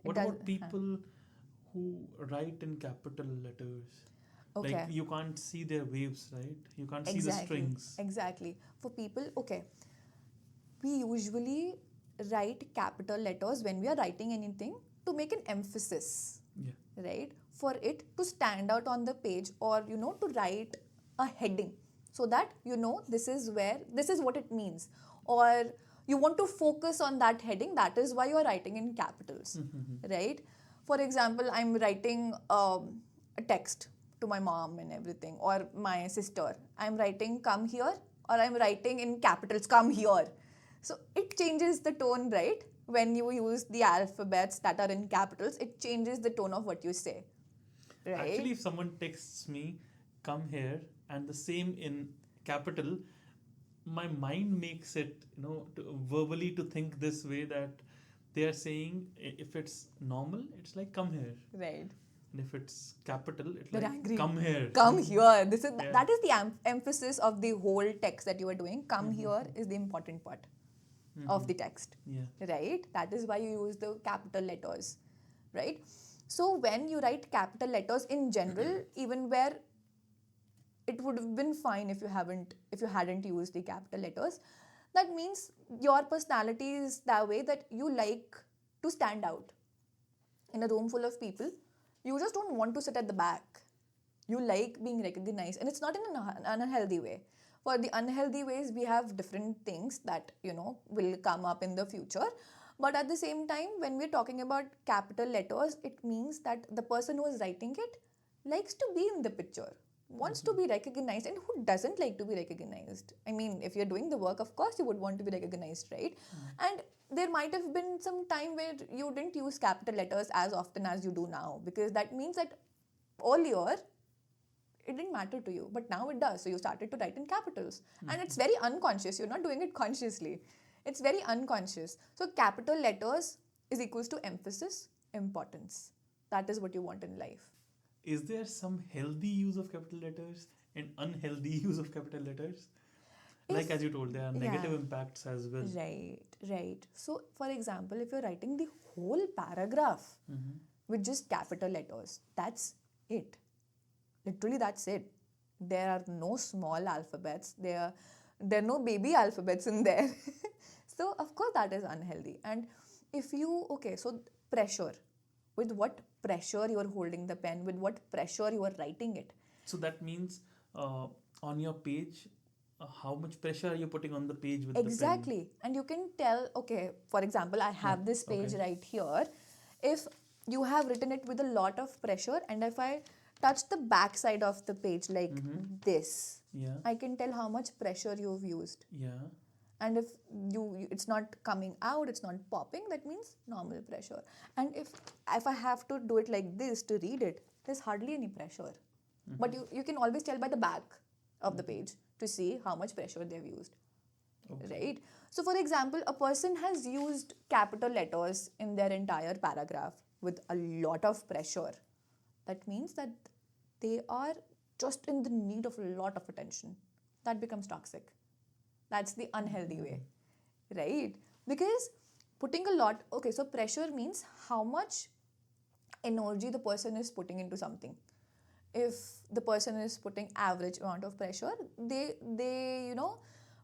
What about people who write in capital letters? Like Okay. you can't see their waves, right? You can't see the Exactly. strings. Exactly. For people, okay, we usually write capital letters when we are writing anything to make an emphasis, Yeah. right? For it to stand out on the page, or to write a heading, so that this is what it means, or you want to focus on that heading. That is why you are writing in capitals, right? For example, I'm writing a text to my mom and everything, or my sister. I'm writing come here, or I'm writing in capitals come here. So it changes the tone, right? When you use the alphabets that are in capitals, it changes the tone of what you say, Actually, right? if someone texts me, come here, and the same in capital, my mind makes it, verbally to think this way that they are saying if it's normal, it's like come here. Right. And if it's capital, it's They're like angry. come here. Come here. Yeah. That is the emphasis of the whole text that you are doing. Come here is the important part of the text, Yeah. right? That is why you use the capital letters, right? So when you write capital letters in general, even where it would have been fine if you hadn't used the capital letters, that means your personality is that way, that you like to stand out in a room full of people. You just don't want to sit at the back. You like being recognized, and it's not in an unhealthy way. For the unhealthy ways, we have different things that will come up in the future. But at the same time, when we're talking about capital letters, it means that the person who is writing it likes to be in the picture, wants to be recognized. And who doesn't like to be recognized? I mean, if you're doing the work, of course you would want to be recognized, right? And there might have been some time where you didn't use capital letters as often as you do now, because that means that earlier it didn't matter to you, but now it does. So you started to write in capitals, and it's very unconscious. You're not doing it consciously. It's very unconscious. So capital letters is equals to emphasis, importance. That is what you want in life. Is there some healthy use of capital letters and unhealthy use of capital letters? Like as you told, there are negative Yeah. impacts as well. Right. So, for example, if you're writing the whole paragraph with just capital letters, that's it. Literally, that's it. There are no small alphabets. There are no baby alphabets in there. So, of course, that is unhealthy. And if you, okay, so pressure. With what pressure you are holding the pen, with what pressure you are writing it. So that means on your page, how much pressure are you putting on the page with the pen? Exactly. And you can tell, okay, for example, I have this page right here. If you have written it with a lot of pressure, and if I touch the back side of the page like this, Yeah. I can tell how much pressure you've used. Yeah. And if it's not coming out, it's not popping, that means normal pressure. And if I have to do it like this to read it, there's hardly any pressure. But you can always tell by the back of the page to see how much pressure they've used. Okay. Right? So for example, a person has used capital letters in their entire paragraph with a lot of pressure. That means that they are just in the need of a lot of attention. That becomes toxic. That's the unhealthy way, right? Because putting a lot, okay, so pressure means how much energy the person is putting into something. If the person is putting average amount of pressure, they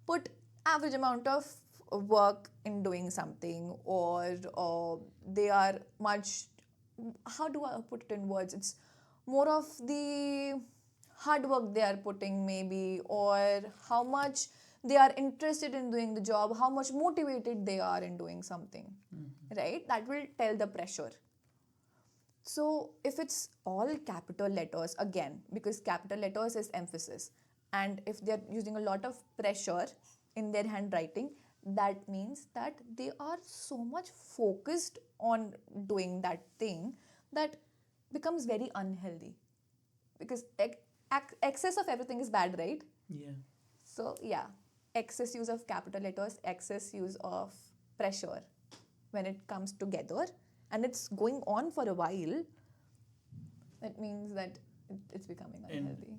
put average amount of work in doing something, or they are much, how do I put it in words? It's more of the hard work they are putting, maybe, or how much they are interested in doing the job, how much motivated they are in doing something, right? That will tell the pressure. So if it's all capital letters, again, because capital letters is emphasis, and if they're using a lot of pressure in their handwriting, that means that they are so much focused on doing that thing that becomes very unhealthy. Because excess of everything is bad, right? Yeah. So yeah, excess use of capital letters, excess use of pressure, when it comes together and it's going on for a while, it means that it's becoming unhealthy.